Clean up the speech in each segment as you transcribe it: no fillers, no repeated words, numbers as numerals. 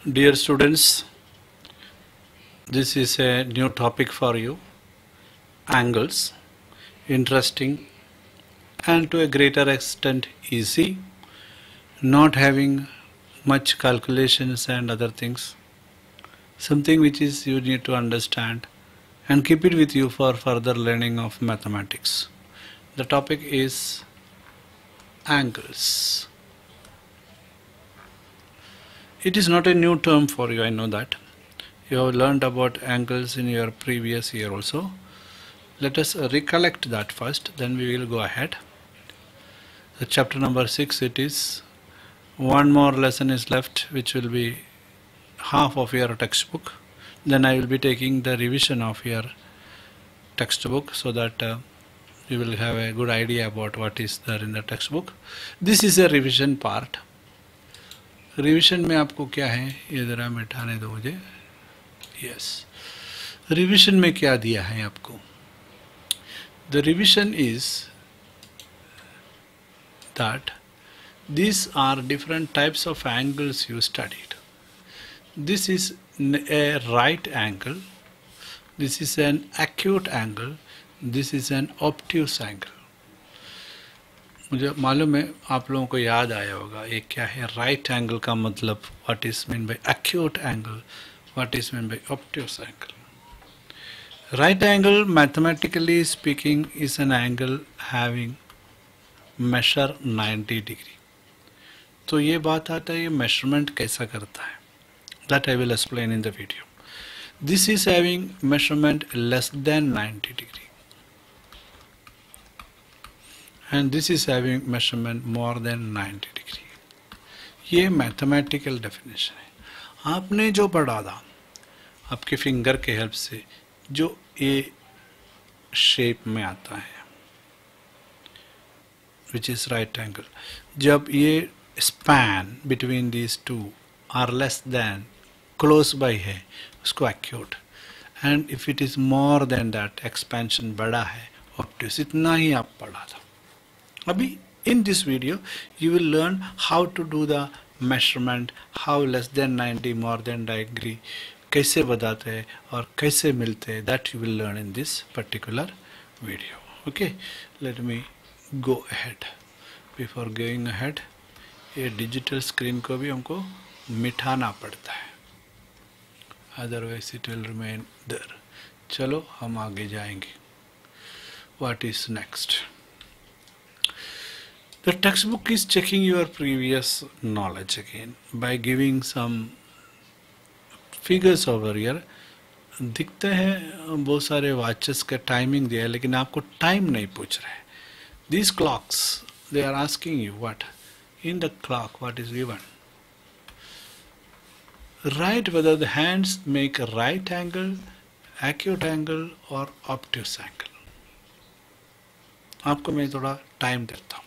Dear students, this is a new topic for you. Angles, interesting and to a greater extent easy, not having much calculations and other things. Something which is you need to understand and keep it with you for further learning of mathematics. The topic is angles. It is not a new term for you, I know that. You have learned about angles in your previous year also. Let us recollect that first, then we will go ahead. The chapter number 6 it is. One more lesson is left, which will be half of your textbook. Then I will be taking the revision of your textbook so that you will have a good idea about what is there in the textbook. This is a revision part. Revision में आपको क्या है, ये ज़रा मिटाने दो मुझे. Yes, revision में क्या दिया है आपको? The revision is that these are different types of angles you studied. This is a right angle, this is an acute angle, this is an obtuse angle. मुझे मालूम है आप लोगों को याद आया होगा एक क्या है राइट एंगल का मतलब, what is mean by acute angle, what is mean by obtuse angle. Right angle mathematically speaking is an angle having measure 90 degree. तो ये बात आता है ये मेजरमेंट कैसा करता है, that I will explain in the video. This is having measurement less than 90 degree and this is having measurement more than 90 degree. ये मैथमेटिकल डेफिनेशन है. आपने जो पढ़ा था आपके फिंगर के हेल्प से, जो ए शेप में आता है विच इज राइट एंगल, जब ये span between these two are less than close by है उसको acute, and if it is more than that expansion बड़ा है ऑब्ट्यूस. इतना ही आप पढ़ा था. अभी in this video you will learn how to do the measurement, how less than 90 more than degree कैसे बताते हैं और कैसे मिलते हैं, that you will learn in this particular video. Okay, let me go ahead. Before going ahead, ये digital screen को भी हमको मिटाना पड़ता है, otherwise it will remain there. चलो हम आगे जाएंगे. What is next? The textbook is checking your previous knowledge again by giving some figures over here. दिखते हैं बहुत सारे वॉचेस का टाइमिंग दिया है लेकिन आपको टाइम नहीं पूछ रहे. These clocks, they are asking you what in the clock what is given. Write whether the hands make a right angle, acute angle or obtuse angle. आपको मैं थोड़ा टाइम देता हूँ.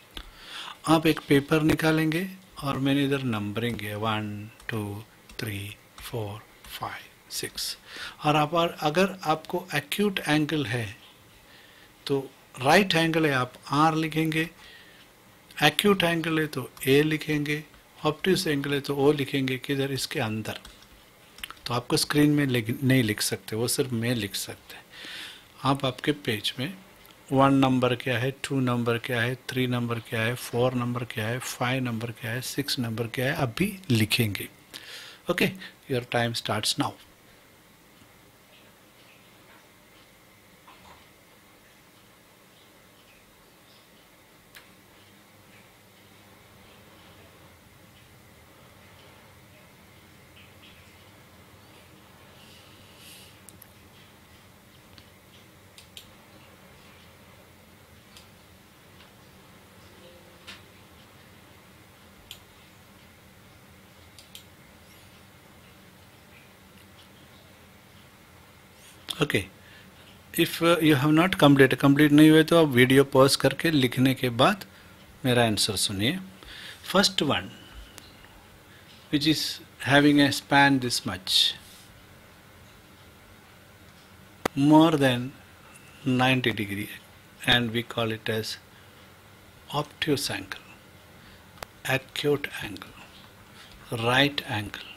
आप एक पेपर निकालेंगे और मैंने इधर नंबरिंग है 1 2 3 4 5 6, और आप अगर आपको एक्यूट एंगल है तो राइट एंगल है आप आर लिखेंगे, एक्यूट एंगल है तो ए लिखेंगे, ऑब्ट्यूस एंगल है तो ओ लिखेंगे. किधर? इसके अंदर. तो आपको स्क्रीन में नहीं लिख सकते, वो सिर्फ मैं लिख सकते. आप आपके पेज में 1 नंबर क्या है, 2 नंबर क्या है, 3 नंबर क्या है, 4 नंबर क्या है, 5 नंबर क्या है, 6 नंबर क्या है, अभी लिखेंगे. Okay, your time starts now. Okay, if you have not complete नहीं हुए तो आप वीडियो पॉज करके लिखने के बाद मेरा आंसर सुनिए. First one which is having a span this much more than 90 degree and we call it as obtuse angle, acute angle, right angle,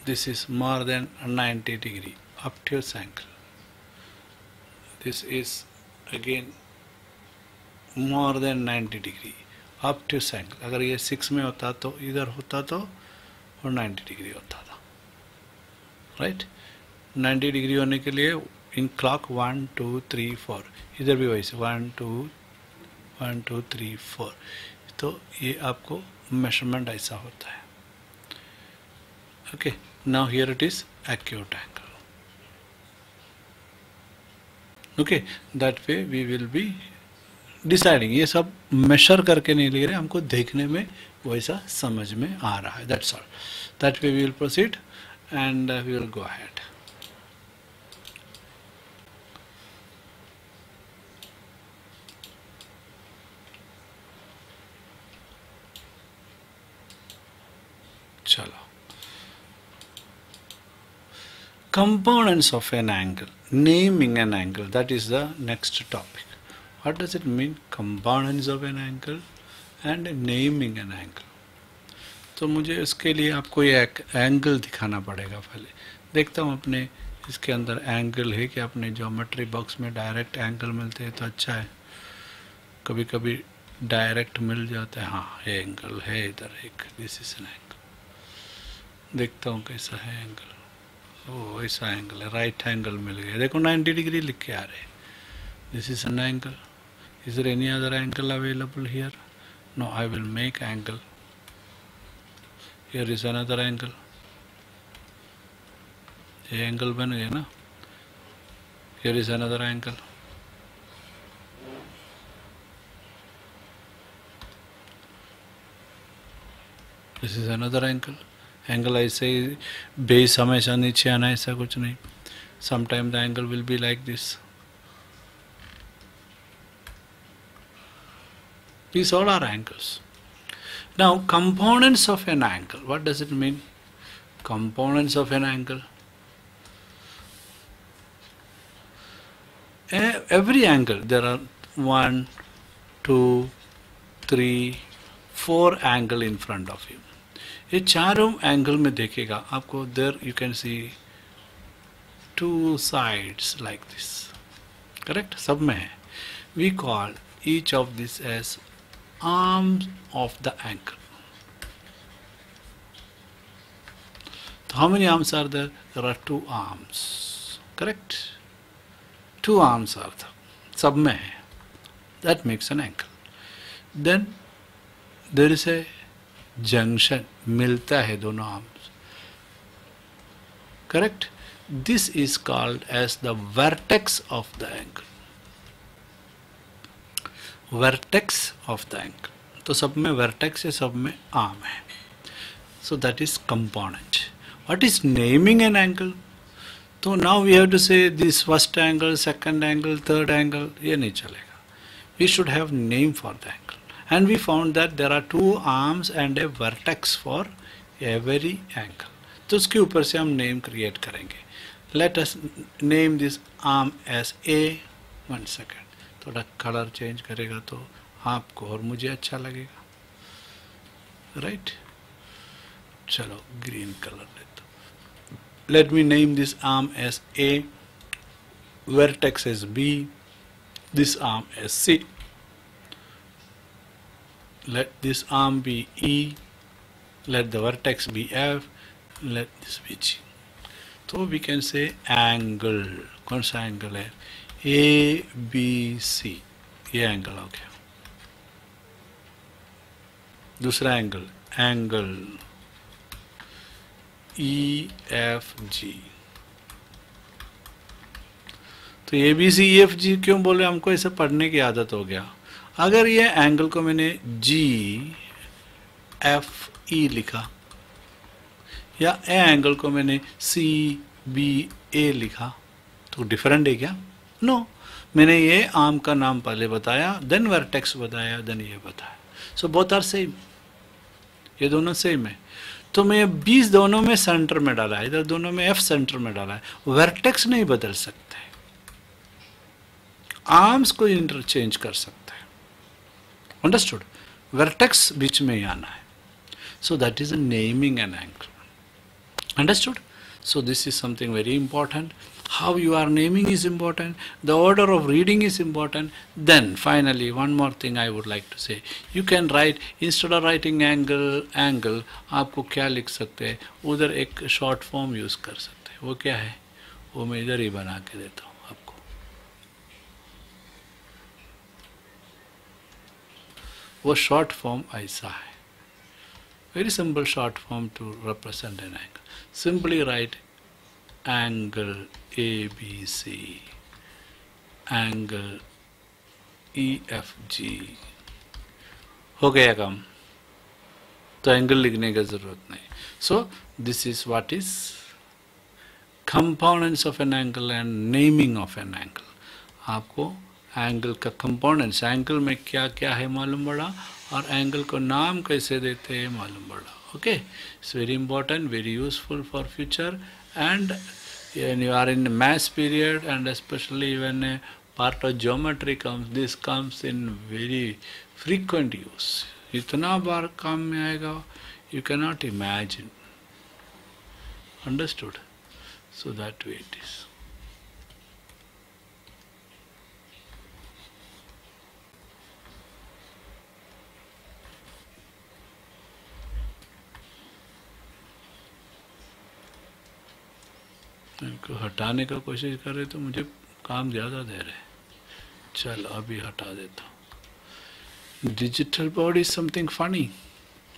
This is more than 90 degree obtuse angle. This is again more than 90 degree obtuse angle. अगर ये 6 में होता तो इधर होता तो और 90 degree होता था, राइट। 90 डिग्री होने के लिए इन क्लॉक 1 2 3 4, इधर भी वैसे 1 2 3 4, तो ये आपको मेजरमेंट ऐसा होता है। Okay, now here it is acute angle. Okay, that way we will be deciding. ये सब मेजर करके नहीं ले रहे, हमको देखने में वैसा समझ में आ रहा है, that's all. That way we will proceed and we will go ahead. चलो, components of an angle, naming an angle, that is the next topic. What does it mean, components of an angle and naming an angle? तो मुझे इसके लिए आपको ये एक angle दिखाना पड़ेगा। पहले देखता हूँ अपने इसके अंदर एंगल है कि अपने ज्योमेट्री बॉक्स में डायरेक्ट एंगल मिलते हैं तो अच्छा है, कभी कभी डायरेक्ट मिल जाता है। हाँ, ये एंगल है इधर एक, दिस इज एन एंगल। देखता हूँ कैसा है एंगल। ओह, ऐसा एंगल है, राइट एंगल मिल गया। देखो 90 डिग्री लिख के आ रहे। This is an angle. Is there any other angle available here? No, I will make angle. Here is another angle. ये एंगल बन गया ना। Here is another angle. This is another angle. Angle ऐसे base हमेशा नीचे आना, ऐसा कुछ नहीं। Sometime the angle will be like this. These all are angles. Now, components of an angle. What does it mean? Components of an angle. Every angle, there are 1 2 3 4 angle in front of you. ये चारों angle में देखेगा आपको, there you can see 2 sides like this, correct, सब में है। We call each of this as arms of the angle. So how many arms are there? There are 2 arms, correct? 2 arms are there, सब में है। That makes an angle. Then there is a junction, मिलता है दोनों arms, correct. This is called as the vertex of the angle. Vertex of the angle, तो सब में vertex है, सब में आर्म है। So that is component. What is naming an angle? तो now we have to say this first angle, second angle, third angle, ये नहीं चलेगा। We should have name for the angle. And we found that there are 2 arms and a vertex for every angle. तो उसके ऊपर से हम name create करेंगे। Let us name this arm as A. 1 second, थोड़ा कलर चेंज करेगा तो आपको और मुझे अच्छा लगेगा, राइट। चलो ग्रीन कलर लेता हूँ। Let me name this arm as A, vertex as B, this arm as C. Let this arm be E, let the vertex be F, let this be G. तो we can say angle, कौन सा angle है? A B C, ये angle हो गया। दूसरा angle, angle E F G। तो A B C E F G क्यों बोले? हमको ऐसे पढ़ने की आदत हो गया। अगर ये एंगल को मैंने G F E लिखा, या ए एंगल को मैंने C B A लिखा, तो डिफरेंट है क्या? नो, मैंने ये आर्म का नाम पहले बताया, देन वर्टेक्स बताया, देन ये बताया। सो बोथ आर सेम, ये दोनों सेम है। तो मैं 20 दोनों में सेंटर में डाला है, इधर दोनों में F सेंटर में डाला है। वर्टेक्स नहीं बदल सकते, आर्म्स को इंटरचेंज कर सकते हैं। अंडरस्टूड? वर्टेक्स बीच में ही आना है। So that is naming an angle. Understood? So this is something very important. How you are naming is important. The order of reading is important. Then finally one more thing I would like to say. You can write, instead of writing angle आपको क्या लिख सकते हैं, उधर एक short form use कर सकते हैं. वो क्या है, वो मैं इधर ही बना के देता हूँ आपको. वो शॉर्ट फॉर्म ऐसा है. Very simple short form to represent an angle. Simply write angle ABC, angle EFG. हो गया काम. तो एंगल लिखने की जरूरत नहीं. So this is what is components of an angle and naming of an angle. आपको एंगल का कंपोनेंट्स, एंगल में क्या क्या है मालूम पड़ा, और एंगल को नाम कैसे देते हैं मालूम पड़ा. Okay, it's very important, very useful for future. And when you are in the maths period, and especially when a part of geometry comes, this comes in very frequent use. इतना बार काम में आएगा, you cannot imagine. Understood? So that way it is. इनको हटाने का कोशिश कर रहे तो मुझे काम ज़्यादा दे रहे. चलो अभी हटा देता हूँ. Digital board is something funny.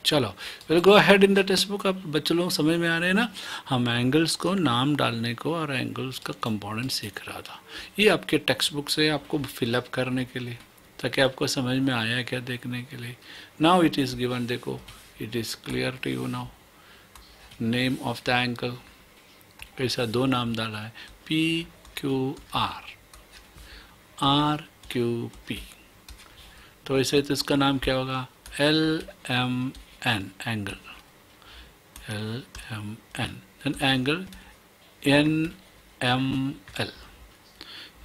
चलो will go ahead in the textbook. अब बच्चों लोग समझ में आ रहे हैं ना. हम एंगल्स को नाम डालने को और एंगल्स का कंपोनेंट सीख रहा था. ये आपके टेक्स्ट बुक से आपको फिलअप करने के लिए, ताकि आपको समझ में आया क्या देखने के लिए. Now it is given. देखो it is clear to you now. Name of the angle कैसा, दो नाम डाला है, PQR, RQP. तो ऐसे तो इसका नाम क्या होगा, LMN, angle LMN. Then angle NML.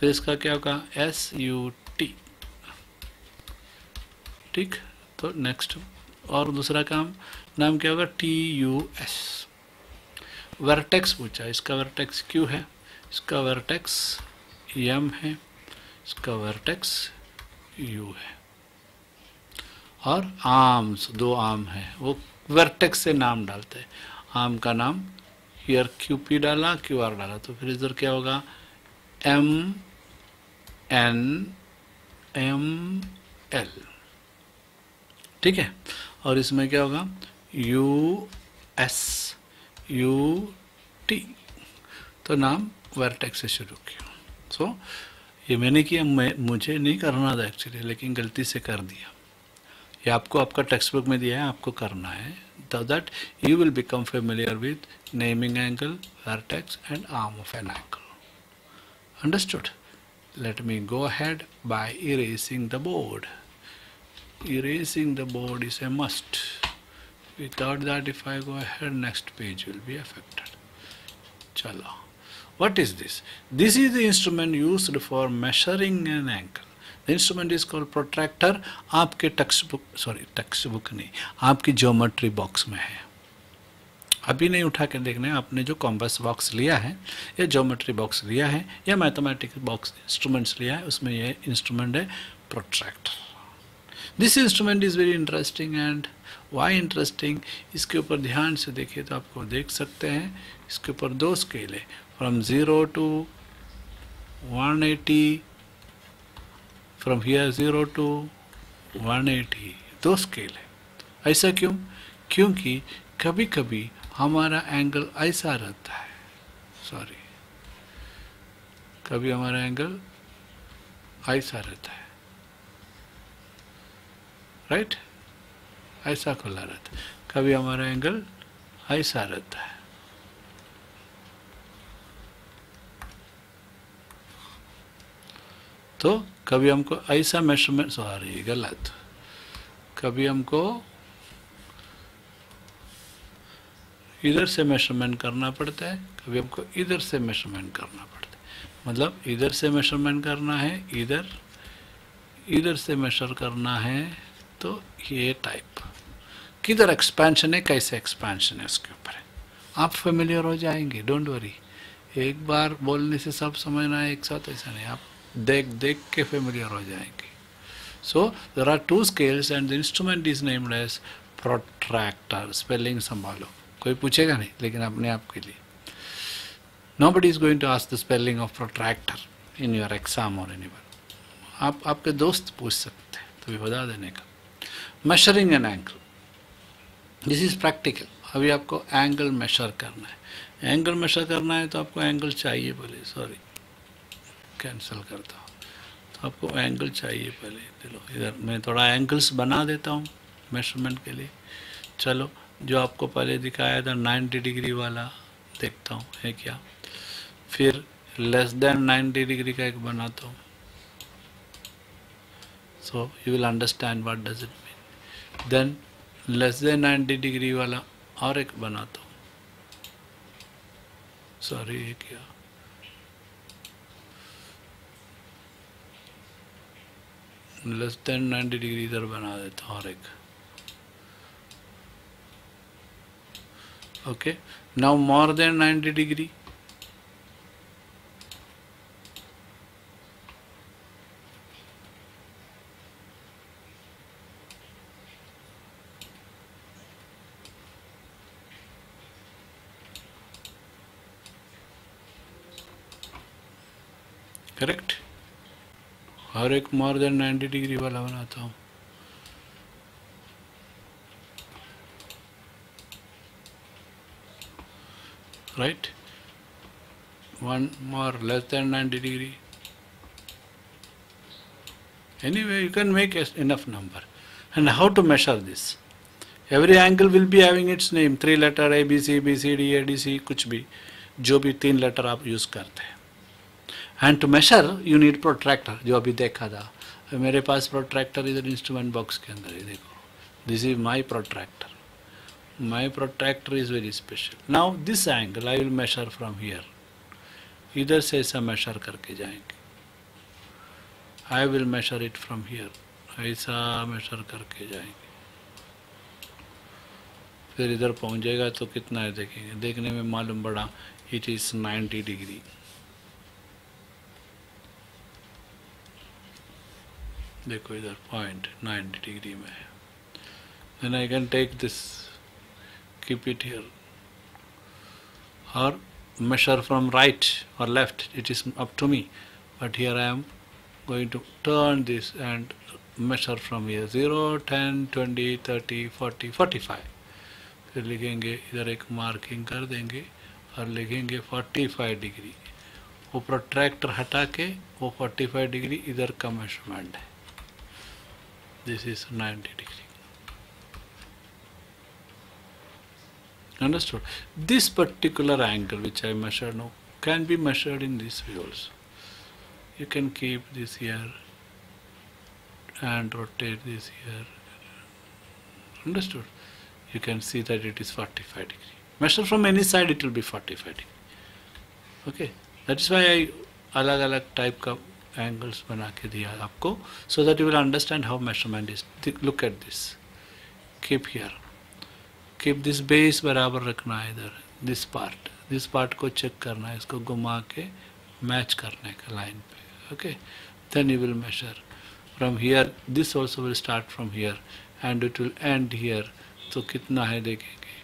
फिर इसका क्या होगा, SUT. ठीक. तो नेक्स्ट और दूसरा नाम क्या होगा, TUS. वर्टेक्स पूछा, इसका वर्टेक्स Q है, इसका वर्टेक्स M है, इसका वर्टेक्स U है. और आर्म्स, दो आर्म है, वो वर्टेक्स से नाम डालते हैं. आर्म का नाम हियर QP डाला, QR डाला, तो फिर इधर क्या होगा, MNML. ठीक है. और इसमें क्या होगा, USUT. तो नाम वर्टेक्स से शुरू किया. सो ये मैंने किया, मुझे नहीं करना था एक्चुअली, लेकिन गलती से कर दिया. ये आपको आपका टेक्स्ट बुक में दिया है, आपको करना है. so that you will become familiar with naming angle, vertex and arm of an angle. Understood? Let me go ahead by erasing the board. Erasing the board is a must. Without that, if I go ahead, next page will be affected. Chalo. What is this? This is the instrument used for measuring an angle. The instrument is called protractor. आपके text book नहीं, आपकी geometry box में है. अभी नहीं उठा के देखना है. आपने जो कॉम्पास बॉक्स लिया है या ज्योमेट्री बॉक्स लिया है या मैथमेटिक्स बॉक्स इंस्ट्रूमेंट्स लिया है, उसमें ये इंस्ट्रूमेंट है protractor. This instrument is very interesting. And why interesting, इसके ऊपर ध्यान से देखिए तो आपको देख सकते हैं इसके ऊपर दो स्केल है, from 0 to 180, from here 0 to 180, दो स्केल है. ऐसा क्यों? क्योंकि कभी कभी हमारा एंगल ऐसा रहता है, कभी हमारा एंगल ऐसा रहता है, राइट? ऐसा खुला रहता है. कभी हमारा एंगल ऐसा रहता है. तो कभी हमको ऐसा मेजरमेंट, गलत, कभी हमको इधर से मेजरमेंट करना पड़ता है, कभी हमको इधर से मेजरमेंट करना पड़ता है. मतलब इधर से मेजरमेंट करना है, इधर से मेजर करना है. तो ये टाइप किधर एक्सपेंशन है, कैसे एक्सपेंशन है उसके ऊपर है. आप फेमिलियर हो जाएंगे, डोंट वरी। एक बार बोलने से सब समझना है एक साथ, ऐसा नहीं, आप देख देख के फेमिलियर हो जाएंगे। So there are two scales and the instrument is named as protractor. Spelling संभालो, कोई पूछेगा नहीं, लेकिन अपने आप के लिए। Nobody is going to ask the spelling of protractor in your exam or anywhere. आप आपके दोस्त पूछ सकते हैं, तो भी बता देने का। Measuring an angle, this is practical. अभी आपको एंगल मेजर करना है। एंगल मेजर करना है तो आपको एंगल चाहिए पहले, सॉरी कैंसिल करता हूँ, तो आपको एंगल चाहिए पहले। चलो इधर मैं थोड़ा एंगल्स बना देता हूँ मेजरमेंट के लिए। चलो जो आपको पहले दिखाया था 90 डिग्री वाला देखता हूँ है क्या, फिर लेस देन 90 डिग्री का एक बनाता हूँ। So you will understand what does it mean. Than less than 90 degree वाला और एक बनाता हूँ, सॉरी ये क्या, लेस देन 90 डिग्री इधर बना देता हूँ और एक। Okay, now more than 90 degree, correct, और एक मोर देन 90 डिग्री वाला बनाता हूँ। Right, one more less than 90 degree. Anyway, you can make enough number. And how to measure this? Every angle will be having its name, 3 letter A, B, C, B, C, D, A, D, C, कुछ भी, जो भी 3 letter आप use करते हैं। And to measure you need protractor, जो अभी देखा था। मेरे पास प्रोट्रैक्टर इधर इंस्ट्रूमेंट बॉक्स के अंदर है, देखो, this is my protractor. My protractor is very special. Now this angle I will measure from here, इधर से ऐसा मेजर करके जाएंगे। I will measure it from here, ऐसा मेजर करके जाएंगे, फिर इधर पहुंच जाएगा तो कितना है देखेंगे, देखने में मालूम पड़ा इट इज 90 डिग्री। देखो इधर पॉइंट 90 डिग्री में है। Then I can take this, keep it here, और measure from right or left, it is up to me, but here I am going to turn this and measure from here 0, 10, 20, 30, 40, 45। फिर लिखेंगे इधर एक marking कर देंगे और लिखेंगे 45 degree. वो प्रोट्रैक्टर हटा के वो 45 डिग्री इधर का मेजरमेंट है। This is 90 degree. Understood? This particular angle which I measured now can be measured in this way also. You can keep this here and rotate this here. Understood? You can see that it is 45 degree. Measure from any side, it will be 45 degree. Okay? That is why I अलग-अलग type का angles बना के दिया आपको, so that you will understand how measurement is. Look at this. Keep here. Keep this base बराबर रखना है इधर, दिस पार्ट को चेक करना है, इसको घुमा के मैच करने का लाइन पे। Okay, then you will measure from here, this also will start from here and it will end here. तो कितना है देखेंगे,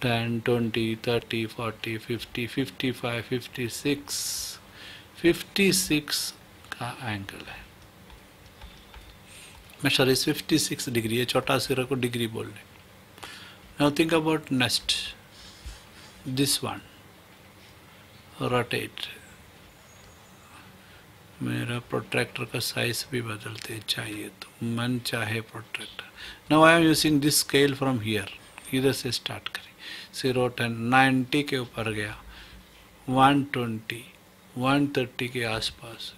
10, 20, 30, 40, 50, 55, 56, 56 का एंगल है। मेजर इज 56 डिग्री, ये छोटा सिरा को डिग्री बोल रहे। Now think about next, this one, rotate। मेरा प्रोट्रैक्टर का साइज भी बदलते चाहिए तो मन चाहे protractor. Now I am using this scale from here, इधर से स्टार्ट करें, 0, 10, 90 के ऊपर गया, 120, 130 के आसपास,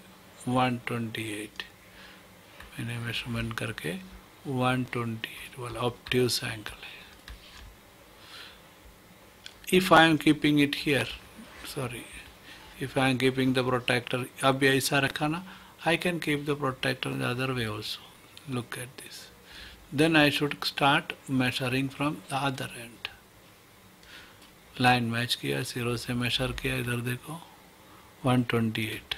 128 मैंने मेजरमेंट करके 128 वाला ऑब्ट्यूस एंगल है। If I am keeping it here, sorry, if I am keeping the protractor, अब ये ऐसा रखा ना, I can keep the protractor the other way also. Look at this. Then I should start measuring from the other end. Line match किया, 0 से major किया, इधर देखो 128,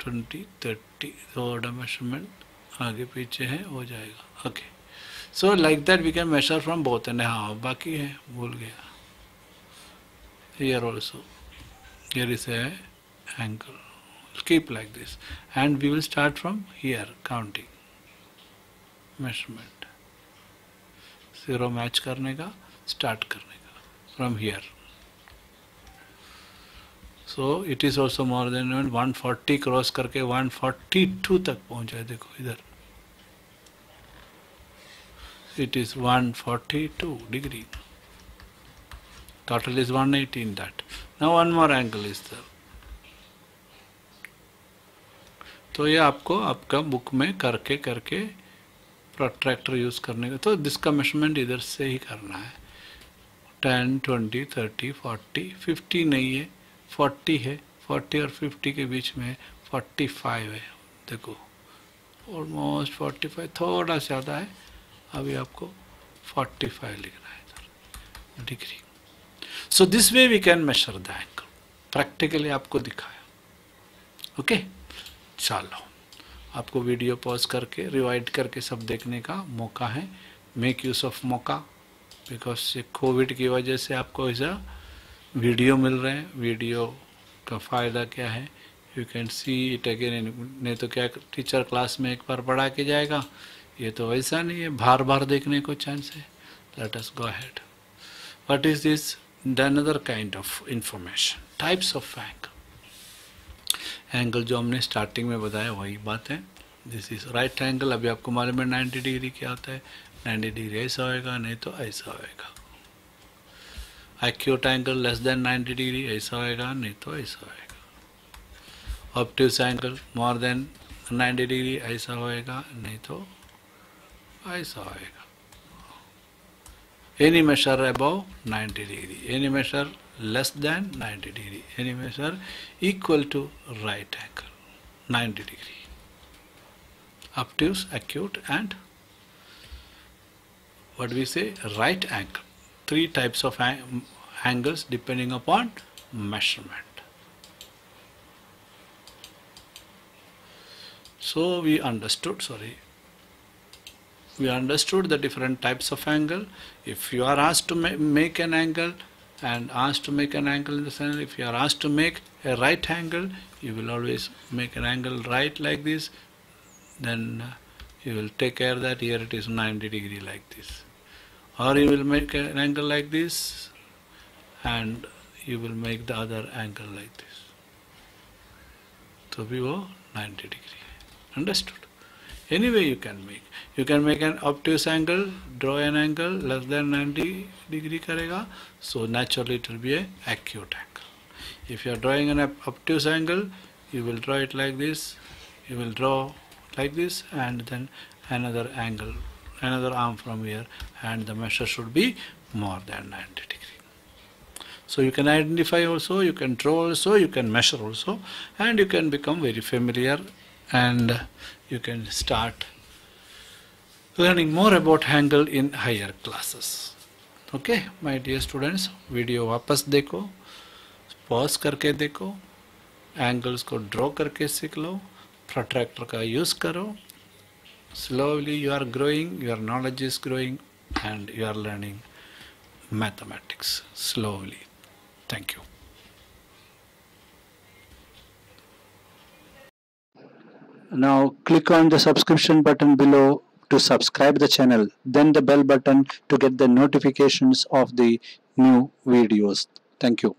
20, 30, थोड़ा मेजरमेंट आगे पीछे है, हो जाएगा। Okay, so like that we can measure from both end. हाँ बाकी है, भूल गया, here also here is a angle, keep like this, and we will start from here counting measurement, 0 match करने का, स्टार्ट करने का from here. So it is also more than 140 cross करके 142 तक पहुंचा है, देखो इधर it is 142 degree, total is 180 in that. Now one more angle is there. तो ये आपको आपका बुक में करके करके प्रोट्रैक्टर यूज करने का, तो जिसका मेजरमेंट इधर से ही करना है। 10, 20, 30, 40, 50 नहीं है, 40 है, 40 और 50 के बीच में 45 है, देखो ऑलमोस्ट 45, थोड़ा ज़्यादा है, अभी आपको 45 लिखना है इधर degree. So this way we can measure the angle, practically आपको दिखाया। ओके, चलो आपको वीडियो पॉज करके रिवाइड करके सब देखने का मौका है, मेक यूज़ ऑफ मौका, बिकॉज ये कोविड की वजह से आपको ऐसा वीडियो मिल रहे हैं। वीडियो का फ़ायदा क्या है, you can see it again, नहीं तो क्या टीचर क्लास में एक बार पढ़ा के जाएगा, ये तो वैसा नहीं है, बार बार देखने को चांस है। Let us go ahead. What is this? Another kind of information, types of angle. Angle जो हमने स्टार्टिंग में बताया वही बात है। दिस इज राइट एंगल, अभी आपको मालूम है 90 डिग्री क्या होता है, 90 डिग्री ऐसा होएगा, नहीं तो ऐसा होएगा। Acute angle less than 90 degree ऐसा होएगा, नहीं तो ऐसा होएगा। Obtuse angle more than 90 degree ऐसा होएगा, नहीं तो ऐसा होएगा। Any measure above 90 degree, any measure less than 90 degree, any measure equal to right angle 90 degree, obtuse, acute and what we say right angle. 3 types of angles depending upon measurement. So we understood the different types of angle. If you are asked to make an angle and asked to make an angle in the center, if you are asked to make a right angle, you will always make an angle right like this, then you will take care that here it is 90 degree like this, or you will make an angle like this and you will make the other angle like this, so we go 90 degree. Understood? Anyway you can make an obtuse angle, draw an angle less than 90 degree karega, so naturally it will be a acute angle. If you are drawing an obtuse angle, you will draw it like this, you will draw like this, and then another angle, another arm from here, and the measure should be more than 90 degree. So you can identify also, you can draw also, you can measure also, and you can become very familiar, and you can start learning more about angle in higher classes. Okay my dear students, video वापस देखो, pause करके देखो, angles को draw करके सीख लो, protractor का use करो। Slowly you are growing, your knowledge is growing, and you are learning mathematics slowly. Thank you. Now click on the subscription button below to subscribe the channel, then the bell button to get the notifications of the new videos. Thank you.